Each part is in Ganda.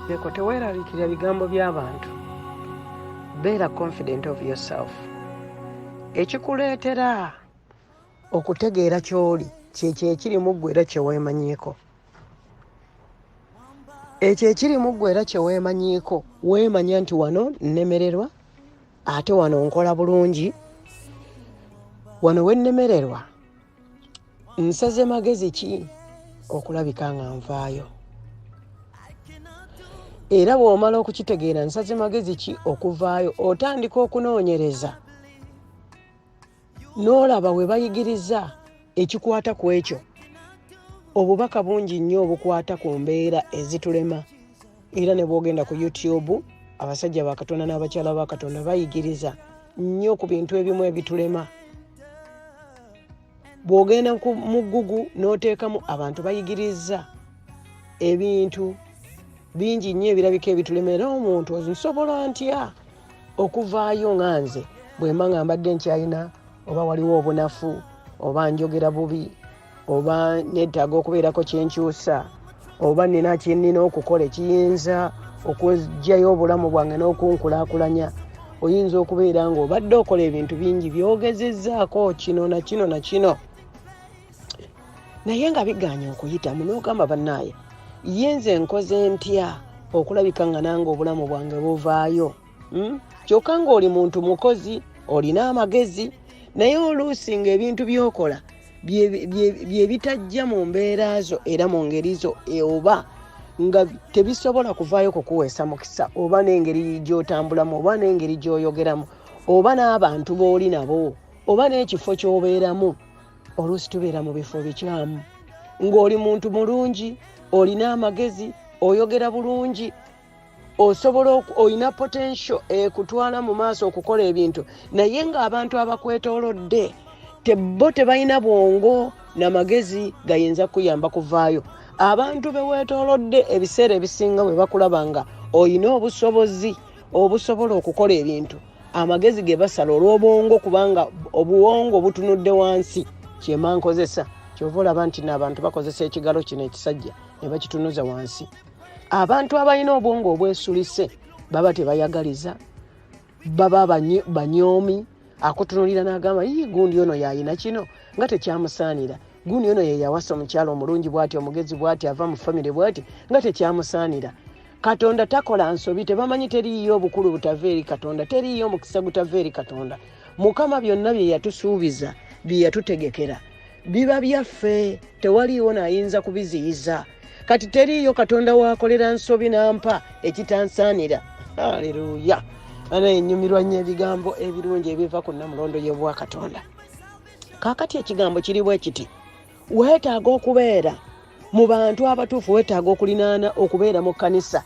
Beko teweeraliikirira bigambo by'abantu. Beera confident of yourself. Ekikuleetera okutegeera ky'oli kyekyo ekiri mu ggwe era kye weemanyiiko. Ekyo ekiri mu ggwe era kye weemanyiiko. Weemanya nti wano nnemererwa ate wano nkola bulungi. Wano we nnemererwa nsaze magezi ki okulabika nga nvaayo. Era bw'omala okukitegeera nsaze magezi ki okuvaayo, otandika okunoonyereza n'olaba we bayigiriza ekikwata ku ekyo. Obubaka bungi nnyo obukwata ku mbeera ezitulema. Era ne bw'ogenda ku YouTube abasajja ba Katonda n'abakyala ba Katonda bayigiriza nnyo ku bintu ebimu ebitulema. Bw'ogenda mu Google n'oteekamu abantu bayigiriza ebintu bingi nnyo ebirabika ebitulemera omuntu. Nsobola ntya okuvaayo nga nze bwe mba nga mbadde nkyalina oba waliwo obunafu oba njogera bubi oba neetaaga okubeerako kyenkyusa oba nina kyennina okukola ekiyinza okuggyayo obulamu bwange n'okunkulaakulanya. Oyinza okubeera nga obadde okola ebintu bingi byogezezzaako kino na kino na kino, naye nga biganya okuyitamu n'ogamba bannaaye ye nze nkoze ntya okulabika nga nange obulamu bwange buvaayo. Kyokka ng'oli muntu mukozi, olina amagezi, naye oluusi ng'ebintu by'okola bye bitajja mu mbeera zo era mu ngeri zo oba nga tebisobola kuvaayo kukuweesa mukisa, oba n'engeri gy'otambulamu oba n'engeri gy'oyogeramu oba n'abantu b'oli nabo oba n'ekifo ky'obeeramu. Oluusi tubeera mu bifo bikyamu. Ng'oli muntu mulungi, olina amagezi, oyogera bulungi, osobola olina potential ekutwala mu maaso okukola ebintu, naye ng'abantu abakwetoolodde bo tebalina bwongo n'amagezi gayinza kuyamba kuvaayo. Abantu be weetoolodde ebiseera ebisinga bwe bakulaba nga olina obusobozi obusobola okukola ebintu, amagezi ge basala olw'obwongo kubanga obuwongo butunudde wansi. Kyema nkozesa kyova olaba nti n'abantu bakozesa ekigalo kino ekisajja ne bakitunuza wansi. Abantu abalina obwongo obwesulise baba tebayagaliza, baba banyoomi. Akutunulira n'agamba gundi ono yayina kino nga tekyamusaanira, gundi ono ye yawasa omukyalo omulungi bw'ati omugezi bw'ati ava mu famire bw'ati nga tekyamusaanira. Katonda takola nsobi, tebamanyi teriiyo obukulu butava eri Katonda, teriiyo omukisa gutava eri Katonda. Mukama byonna bye yatusuubiza bye yatutegekera biba byaffe, tewaliiwo n'ayinza kubiziyiza. Kati teriiyo Katonda waakolera nsobi n'ampa ekitansaanira. Haleluya. Ana enyumirwa nnyo ebigambo ebirungi ebiva ku Namulondo y'obwa Katonda. Kaakati ekigambo kiri bwe kiti, weetaaga okubeera mu bantu abatuufu, weetaaga okulinaana okubeera mu kkanisa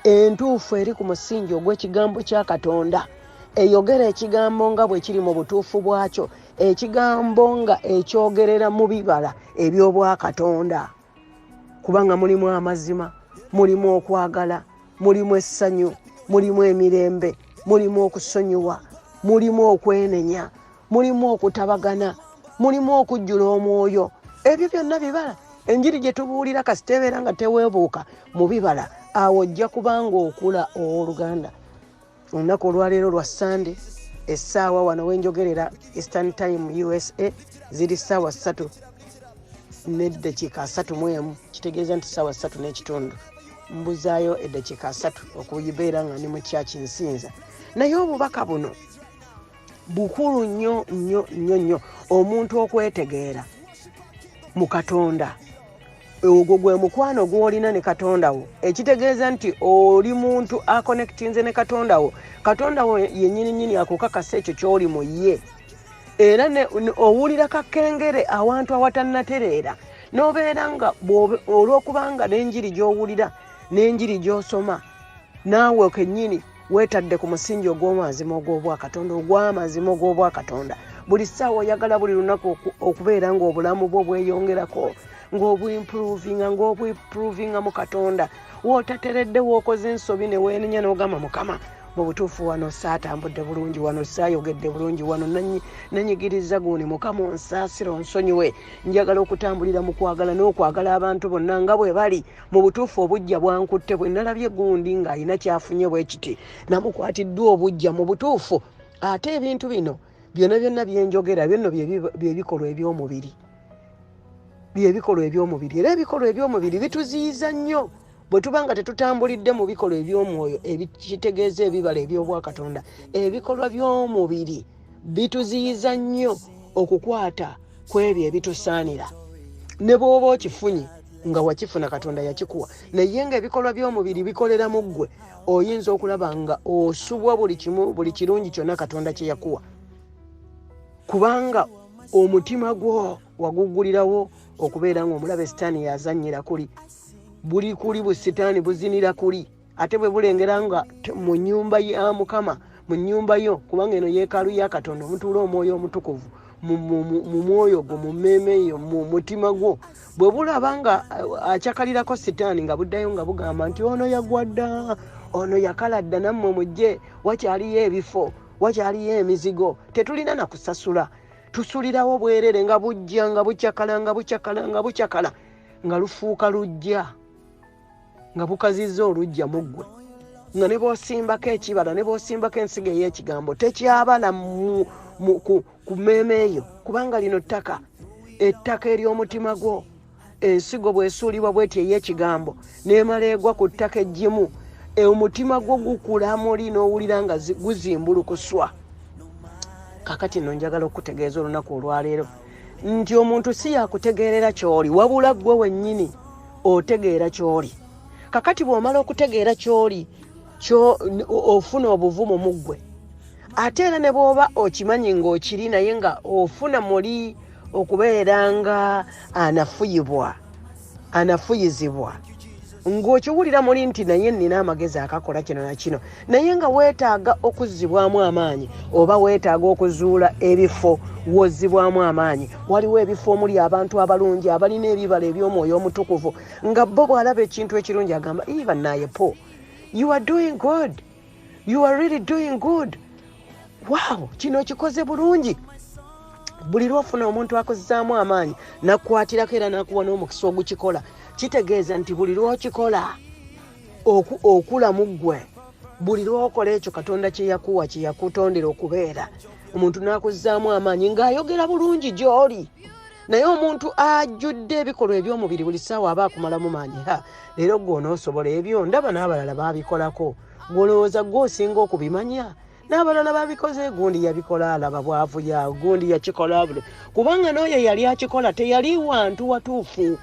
entuufu eri ku musingi ogw'ekigambo kya Katonda, eyogera ekigambo nga bwe kiri mu butuufu bwakyo, ekigambo nga ekyogerera mu bibala eby'obwa Katonda. Kubanga mulimu amazima, mulimu okwagala, mulimu essanyu, mulimu emirembe, mulimu okusonyiwa, mulimu okwenenya, mulimu okutabagana, mulimu okujjula omwoyo. Ebyo byonna bibala. Enjiri gye tubuulira kasitebeera nga teweebuuka mu bibala, awo ojja kubanga okula owooluganda. Olunaku olwaleero lwa Sunday, essaawa wano wenjogerera Eastern Time USA ziri ssaawa 3 n'eddakiika 31, kitegeeza nti ssaawa 3 n'ekitundu. Mbuzaayo eddakiika 3 okuyibeera nga ndi mu kyaki nsinza. Naye obubaka buno bukulu nnyo nnyo nnyo nnyo omuntu okwetegeera mu Katonda. Ogwo gwe mukwano gw'olina ne Katonda wo, ekitegeeza nti oli muntu akonectinze ne Katonda wo. Katonda wo yennyini nnyini akukakasa ekyo ky'oli mu ye. Era owulira kakengere awantu awatannatereera, n'obeera nga olw'okubanga n'enjiri gy'owulira n'enjiri gy'osoma naawe kennyini weetadde ku musingi ogw'amazima ogw'obwa Katonda, ogw'amazima ogw'obwa Katonda. Buli ssaawa oyagala buli lunaku okubeera ng'obulamu bwo bweyongerako, ng'obwimpuruvinga mu Katonda. Wootateredde wookoze ensobi ne weenenya n'ogamba Mukama mu butuufu wano saatambudde bulungi, wano saayogedde bulungi, wano nanyigiriza guuni Mukama onsaasire onsonyiwe. Njagala okutambulira mu kwagala n'okwagala abantu bonna nga bwe bali. Mu butuufu obujja bwankutte, bwe nalabye gundi ng'alina kyafunye bwe kiti namukwatiddwa obujja mu butuufu. Ate ebintu bino byonna byenjogera byenno bye bikolwa eby'omubiri. Byebikolwa eby'omubiri, era ebikolwa eby'omubiri bituziyiza nnyo bwe tuba nga tetutambulidde mu bikolwa eby'omwoyo ebikitegeeza ebibala eby'obwakatonda. Ebikolwa by'omubiri bituziyiza nnyo okukwata ku ebyo ebitusaanira. Ne bw'oba okifunye nga wakifuna Katonda yakikuwa, naye ng'ebikolwa by'omubiri bikolera mu ggwe, oyinza okulaba nga osubwa buli kirungi kyonna Katonda kye yakuwa, kubanga omutima gwo waguggulirawo okubeera ng'omulaba Sitaani yazannyira kuli. Buli kuli busitaani buzinira kuli, ate bwe bulengera nga mu nnyumba ya Mukama, mu nnyumba yo, kubanga eno yeekaalu ya Katonda, omutuula omwoyo omutukuvu mu mwoyo gwo, mu mmeeme yo, mu mutima gwo. Bwe bulaba nga akyakalirako Sitaani nga buddayo nga bugamba nti ono yagwa dda, ono yakala dda, nammwe mujje, wakyaliyo ebifo, wakyaliyo emizigo, tetulina na kusasula. Tusulirawo bwerere nga bujja nga bukyakala nga lufuuka lujja, nga bukazizza olujja mu ggwe, nga ne bw'osimbako ekibala, ne bw'osimbako ensigo ey'ekigambo tekyabala ku mmeeme eyo, kubanga lino ettaka ery'omutima gwo. Ensigo bw'esuulibwa bw'eti ey'ekigambo n'emala egwa ku ttaka eggimu, omutima gwo gukula muli n'owulira nga guzimbulukuswa. Kakati nno njagala okutegeeza olunaku olwaleero nti omuntu si yakutegeerera ky'oli, wabula ggwe wennyini otegeera ky'oli. Kakati bw'omala okutegeera ky'oli, ofuna obuvumu mu ggwe. Ate era ne bw'oba okimanyi ng'okiri, naye nga ofuna muli okubeera nga anafuyizibwa, ng'okiwulira muli nti naye nina amagezi akakola kino na kino, naye nga weetaaga okuzzibwamu amaanyi, oba weetaaga okuzuula ebifo wozzibwamu amaanyi. Waliwo ebifo omuli abantu abalungi abalina ebibala eby'omwoyo omutukuvu, nga bo bw'alaba ekintu ekirungi agamba, even naye po, you are doing good, you are really doing good, wow, kino kikoze bulungi. Buli lwofuna omuntu akozaamu amaanyi nakukwatirako era nakuwa n'omukisa ogukikola, kitegeeza nti buli lwokikola okula mu ggwe. Buli lwokola ekyo Katonda kye yakuwa, kye yakutondera okubeera, omuntu n'akuzaamu amaanyi ng'ayogera bulungi gy'oli. Naye omuntu ajjudde ebikolwa eby'omubiri buli ssaawa aba akumalamu maanyi. Leero gwe onoosobola ebyo, ndaba n'abalala baabikolako, gw'olowooza gwe osinga okubimanya. N'abalala babikoze, gundi yabikola alaba bwavuya, gundi yakikola bule, kubanga n'oyo yali akikola teyali wantu watuufu,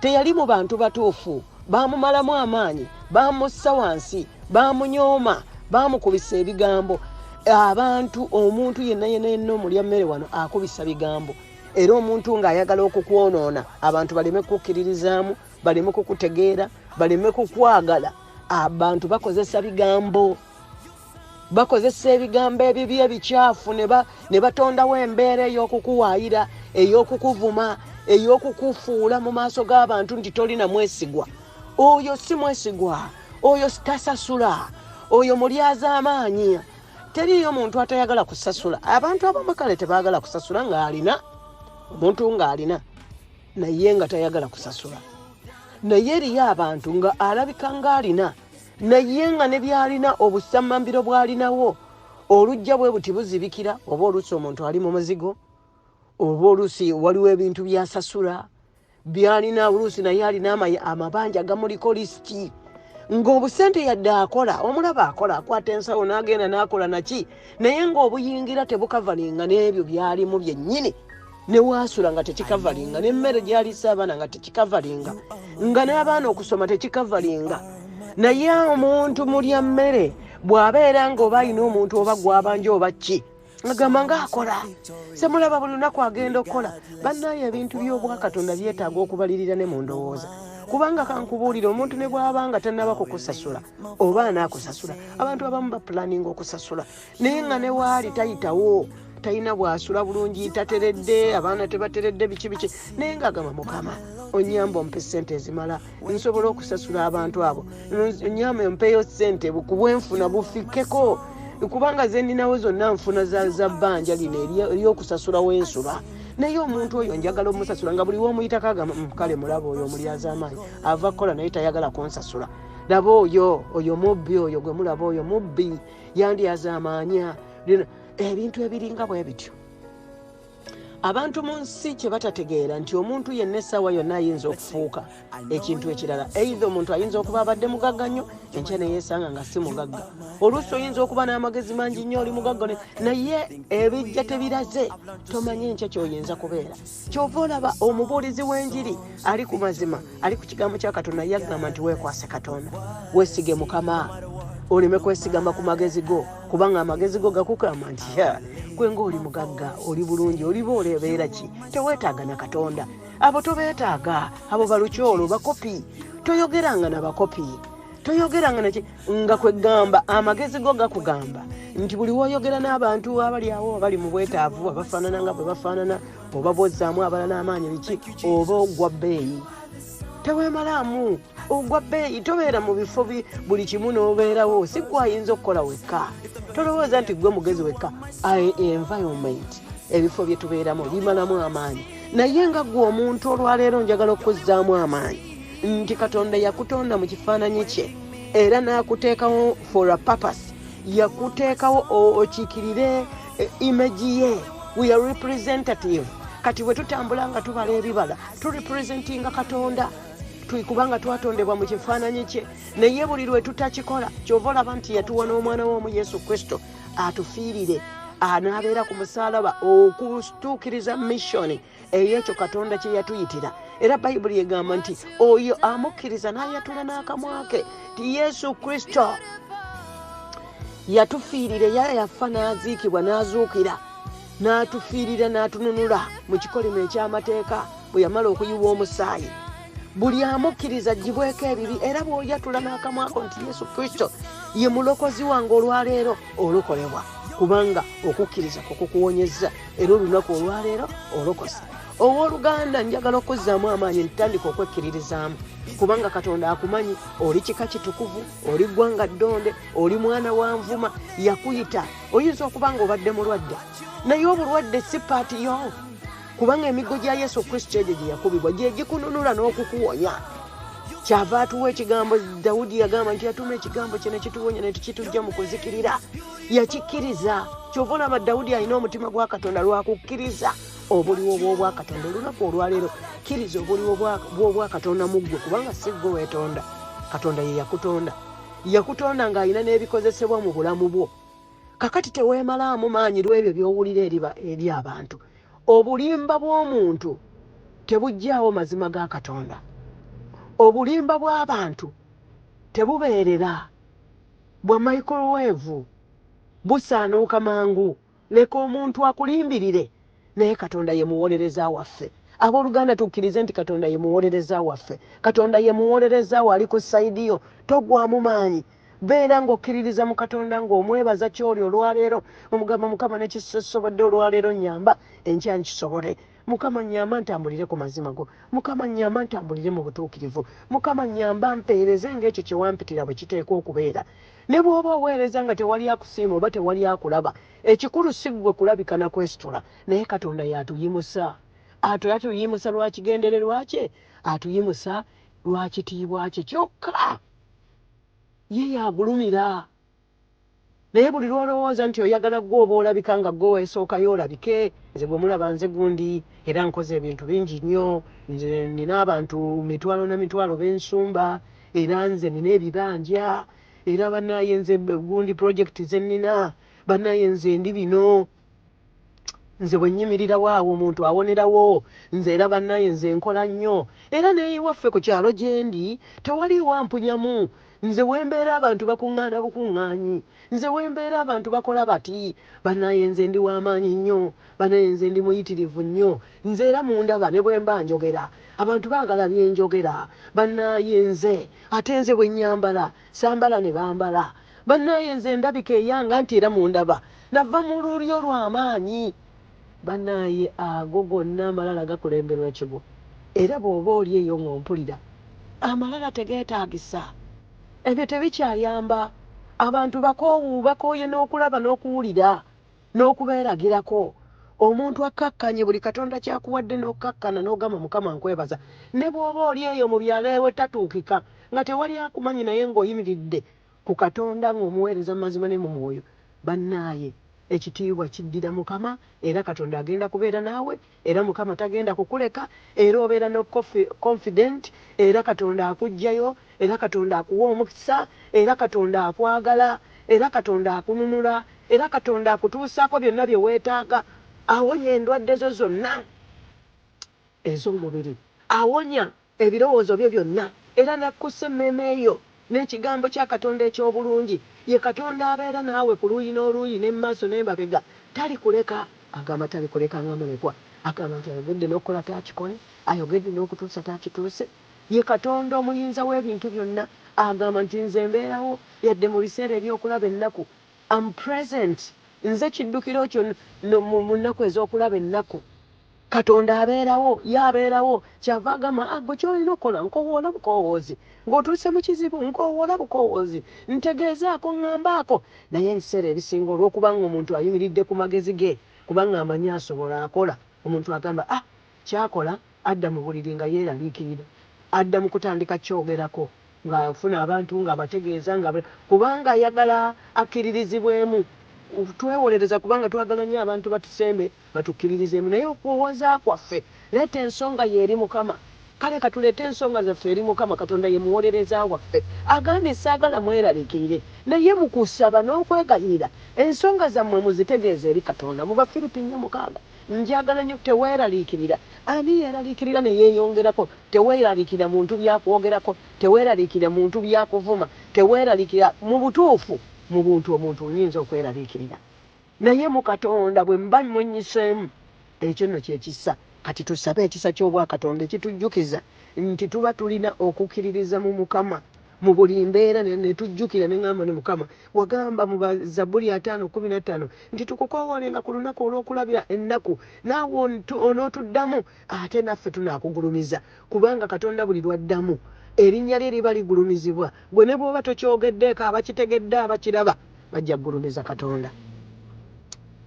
teyali mu bantu batuufu. Baamumalamu amaanyi, baamussa wansi, baamunyooma, baamukubisa ebigambo. Abantu, omuntu yenna omulya mmere wano akubisa bigambo, era omuntu ng'ayagala okukwonoona, abantu baleme kukkiririzaamu, baleme kukutegeera, baleme kukwagala. Abantu bakozesa bigambo, bakozesa ebigambo ebibi ebikyafu, ne batondawo embeera ey'okukuwaayira, ey'okukuvuma, ey'okukufuula mu maaso g'abantu nti tolina mwesigwa. Oyo si mwesigwa, oyo tasasula, oyo mulyaza amaanyi. Teriyo muntu atayagala kusasula. Abantu abamu kale tebaagala kusasula ng'alina, omuntu ng'alina naye nga tayagala kusasula. Naye eriyo abantu nga alabika ng'alina, naye nga ne byalina, obusamambiro bw'alinawo olujja bwe buti buzibikira, oba oluusi omuntu ali mu muzigo, oba oluusi waliwo ebintu byasasula byalina, oluusi naye alina amabanja gamuliko lisiti, ng'obusente yadde akola, omulaba akola, akwata ensawo n'agenda n'akola naki, naye ng'obuyingira tebukavalinga n'ebyo byalimu byennyini, ne waasula nga tekikavalinga, n'emmere gyalisa abaana nga tekikavalinga, nga n'abaana okusoma tekikavalinga. Naye omuntu mulya mmere bw'abeera ng'oba alina omuntu oba gwabanja oba ki, agamba ng'akola, semulaba buli lunaku agenda okukola. Bannaye ebintu by'obwakatonda byetaaga okubalirira ne mu ndowooza, kubanga kankubuulira, omuntu ne bw'aba nga tannaba kukusasula oba anaakusasula. Abantu abamu bapulaninga okusasula, naye nga ne waali tayitawo, talina bw'asula bulungi, tateredde, abaana tebateredde, biki, naye ng'agamba Mukama onyamba ompe ssente ezimala nsobola okusasula abantu abo, onyamba ompeyo ssente kubwenfuna bufikeko, kubanga ze nninawo zonna nfuna za bbanja lino ery'okusasula w'ensula. Naye omuntu oyo njagala omusasula nga buli w'omuyitako agamba kale mulaba oyo omulyaza amaanyi ava kukola naye tayagala kunsasula. Laba oyo mubbi, oyo gwe mulaba oyo mubbi yandyaza amaanya. Ebintu ebiringa bwe bityo. Abantu mu nsi kye batategeera nti omuntu yenna essaawa yonna ayinza okufuuka ekintu ekirala. Either omuntu ayinza okuba abadde mugagga nnyo enkya ne yeesanga nga si mugagga. Oluusi oyinza okuba n'amagezi mangi nnyo oli mugagga naye ebijja tebiraze, tomanyi enkya ky'oyinza kubeera. Kyova olaba omubuulizi w'enjiri ali ku mazima, ali ku kigambo kya Katonda yagamba nti weekwase Katonda, weesige Mukama, oleme kwesigama ku magezi go, kubanga amagezi go gakugamba nti gwe ng'oli mugagga, oli bulungi, oliba olebeera ki, teweetaaga na Katonda. Abo tobeetaaga, abo balukyolo bakopi. Toyogeranga na bakopi, toyogeranga naki nga kwegamba amagezi go gakugamba nti buli woyogera n'abantu abali awo abali mu bwetaavu abafaanana nga bwe bafaanana, oba bozzaamu abalala amaanyi biki, oba ogwa bbeeyi. Teweemalaamu ogwa bbeeyi, tobeera mu bifo buli kimu n'obeerawo, si gwe ayinza okukola wekka. Tolowooza nti gwe mugezi wekka. Environment, ebifo bye tubeeramu bimalamu amaanyi. Naye nga gwe omuntu olwaleero njagala okuzzaamu amaanyi nti Katonda yakutonda mu kifaananyi kye era n'akuteekawo for a purpose. Yakuteekawo okiikirire image ye. We are representative. Kati bwe tutambula nga tubala ebibala turepresentinga Katonda, kubanga twatondebwa mu kifaananyi kye. Naye buli lwe tutakikola kyova olaba nti yatuwa n'omwana w'omu Yesu Kristo atufiirire, n'abeera ku musaalaba okutuukiriza missoni ey'ekyo Katonda kye yatuyitira. Era Bayibuli egamba nti oyo amukkiriza n'ayatula n'akamwa ke ti Yesu Kristo yatufiirire, yafa n'aziikibwa n'azuukira, n'atufiirira n'atununula mu kikolimo eky'amateeka bwe yamala okuyiwa omusaayi. Buli amukkiriza ajjibweko ebibi, era bw'oyatula n'akamwako nti Yesu Kristo ye mulokozi wange olwaleero olukolebwa, kubanga okukkiriza kukuwonyezza era olunaku olwaleero olokosa. Owooluganda njagala okuzzaamu amaanyi ntandika okwekkiririzaamu, kubanga Katonda akumanyi, oli kika kitukuvu, oli ggwanga ddonde, oli mwana wa nvuma, yakuyita. Oyinza okuba nga obadde mulwadde, naye obulwadde si paati yo, kubanga emiggo gya Yesu Kristo egyo gye yakubibwa gye gikununula n'okukuwonya. Kyava atuwa ekigambo, Dawudi yagamba nti yatuma ekigambo kye ne kituwonya ne tukitujja mu kuzikirira. Yakikkiriza. Kyova olaba Dawudi alina omutima gwa Katonda lwakukkiriza obuliwo bw'obwa Katonda. Olunaku olwaleero kkiriza obuliwo bw'obwa Katonda mu ggwe, kubanga si ggwe weetonda, Katonda ye yakutonda. Yakutonda ng'alina n'ebikozesebwa mu bulamu bwo. Kakati teweemalaamu maanyi lw'ebyo by'owulira eri abantu. Obulimba bw'omuntu tebuggyaawo mazima ga Katonda. Obulimba bw'abantu tebubeerera. Bwa microwave busaanuuka mangu. Leka omuntu akulimbirire, naye Katonda ye muwolereza waffe. Abooluganda tukkirize nti Katonda ye muwolereza waffe. Katonda ye muwolereza wo, ali ku sayidi yo, togwamu maanyi. Beera ng'okkiririza mu Katonda ng'omwebaza ky'oli olwaleero, omugamba Mukama nekisobodde olwaleero nnyamba, enkya nkisobole. Mukama nnyamba ntambulire ku mazima go. Mukama nnyamba ntambulire mu butuukirivu. Mukama nnyamba mpeereze ng'ekyo kye wampitira bwe kiteekwa okubeera. Ne bw'oba oweereza nga tewali akusiima oba tewali akulaba, ekikulu si ggwe kulabika na kwesitula, naye Katonda y'atuyimusa. Atuyimusa lwa kigendererwa kye, atuyimusa lwa kitiibwa kye kyokka. Ye yagulumira. Naye buli lw'olowooza nti oyagala gwe oba olabika nga gwe weesookayo olabike. Nze bwe mulaba nze gundi era nkoze ebintu bingi nnyo. Nze nina abantu mitwalo na mitwalo b'ensumba, era nze nina ebibanja, era bannaye nze gundi pulojekiti ze nnina, bannaye nze ndi bino. Nze bwe nnyimirirawo awo omuntu awonerawo, nze era bannaye nze nkola nnyo. Era n'eyiwaffe ku kyalo gye ndi tewali wampunyamu. Nze wembeera abantu bakuŋŋaana bukuŋŋaanyi, nze wembeera abantu bakola bati, bannaye nze ndi w'amaanyi nnyo, bannaye nze ndi muyitirivu nnyo. Nze era mundaba ne bwe mba njogera abantu baagala bye njogera, bannaye nze ate nze bwe nnyambala sambala ne bambala, bannaye nze ndabika eyanga nti era mundaba nava mu lulyo lw'amaanyi. Bannaye ago gonna amalala gakulemberwa kigo. era bw'oba oli eyo ng'ompulira amalala tegeetaagisa ebyo tebikyayamba abantu bakooye n'okulaba n'okuwulira n'okubeeragirako omuntu akakkanye buli katonda kyakuwadde n'okkakkana n'ogamba mukama nkwebaza ne bw'oba oli eyo mu byalo ewe tatuukika nga tewali akumanyi naye ng'oyimiridde ku katonda ng'omuweereza mu mazima ne mu mwoyo bannaaye ekitiibwa kiddira mukama era katonda agenda kubeera naawe era mukama tagenda kukuleka era obeera no confident era katonda akuggyayo era katonda akuwa omukisa era katonda akwagala era katonda akununula era katonda akutuusaako byonna bye weetaaga awonya endwadde zo zonna ez'omubiri awonya ebirowoozo byo byonna era nakkusa emmeeme eyo n'ekigambo kya katonda eky'obulungi ye katonda abeera naawe ku luuyi n'oluuyi n'emmaaso n'embabega talikuleka agamba talikuleka nga mulekwa agamba nti ayogedde n'okukola taakikole ayogedde n'okutuusa taakituuse ye katonda omuyinza w'ebintu byonna agamba nti nze mbeerawo yadde mu biseera ebyokulaba ennaku am present nze kiddukiro kyo mu nnaku ez'okulaba ennaku katonda abeerawo yaabeerawo kyava agamba gwe kyolina okukola nkowoola bukowoozi ng'otuuse mu kizibu nkowoola bukowoozi ntegeezaako ŋŋambaako naye ebiseera ebisinga olw'okubanga omuntu ayimiridde ku magezi ge kubanga amanyi asobola akola omuntu agamba kyakola adda mu buliri nga yeeraliikirira adda mu kutandika kyogerako ng'afuna abantu ng'abategeeza kubanga ayagala akkiririzibwemu twewolereza kubanga twagala nnyo abantu batusembe batukkiririzemu naye okuwooza kwaffe leeta ensonga yeeri mukama kale katuleete ensonga zaffe eri mukama katonda ye muwolereza waffe agambye saagala mweraliikirire naye mu kusaba n'okwegayirira ensonga zammwe muzitegeeza eri katonda mu Bafiripi 4:6 njagala nnyo teweeraliikirira ani yeeraliikirira ne yeeyongerako teweeraliikirira muntu byakwogerako teweeraliikirira muntu byakuvuma teweeraliikirira mu butuufu mu buntu omuntu oyinza okweraliikirira naye mu katonda bwe mba mwenyiseemu ekyo nno kyekisa kati tusabe ekisa ky'obwakatonda ekitujjukiza nti tuba tulina okukkiririza mu mukama mu buli mbeera ne tujjukira ne ŋŋamba ne mukama wagamba mu Zabbuli 5:15 nti tukukowoolenga ku lunaku olw'okulabira ennaku naawe onootuddamu ate naffe tunaakugulumiza kubanga katonda buli lwaddamu erinnya lye liba ligulumizibwa gwe ne bw'oba tokyogeddeeko abakitegedde abakiraba bajja kugulumiza katonda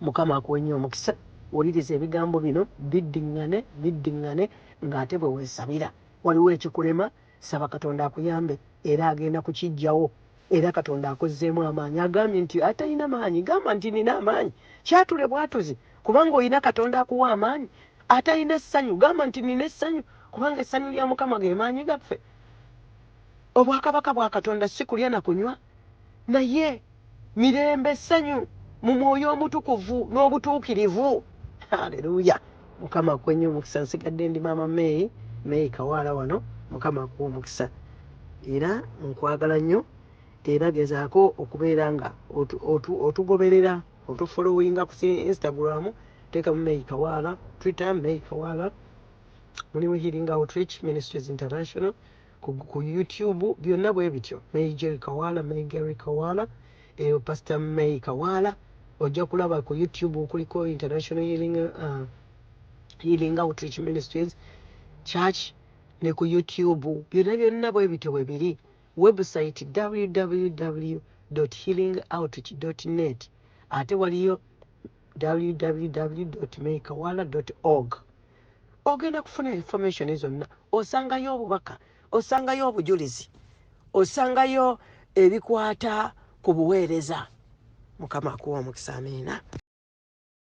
mukama akuwe nnyo omukisa wuliriza ebigambo bino biddiŋŋane ng'ate bwe weesabira waliwo ekikulema saba katonda akuyambe era agenda kukiggyawo era katonda akozzeemu amaanyi agambye nti atalina maanyi gamba nti nina amaanyi kyatule bwatuzi kubanga olina katonda akuwa amaanyi atalina essanyu gamba nti nina essanyu kubanga essanyu lya mukama ge maanyi gaffe obwakabaka bwa katonda si kulya na kunywa naye mirembe essanyu mu mwoyo omutukuvu n'obutuukirivu haleluya mukama akuwe nnyo omukisa nsigadde ndi maama May Kawaala wano mukama akuwe omukisa era nkwagala nnyo era gezaako okubeera nga otugoberera otufollowinga ku Instagram teeka mu May Kawaala Twitter May Kawaala mulimu Healing Outreach Ministries International ku YouTube byonna bwe bityo May Jerry Kawaala May Gary Kawaala Pastor May Kawaala ojja kulaba ku YouTube kuliko International Healing Outreach Ministries Church ne ku YouTube byonna bwe bityo bwe biri website www.healingoutreach.net ate waliyo www.maykawala.org ogenda kufuna information zonna osangayo obubaka osangayo obujulizi osangayo ebikwata ku buweereza mukama akuwa omukisa amiina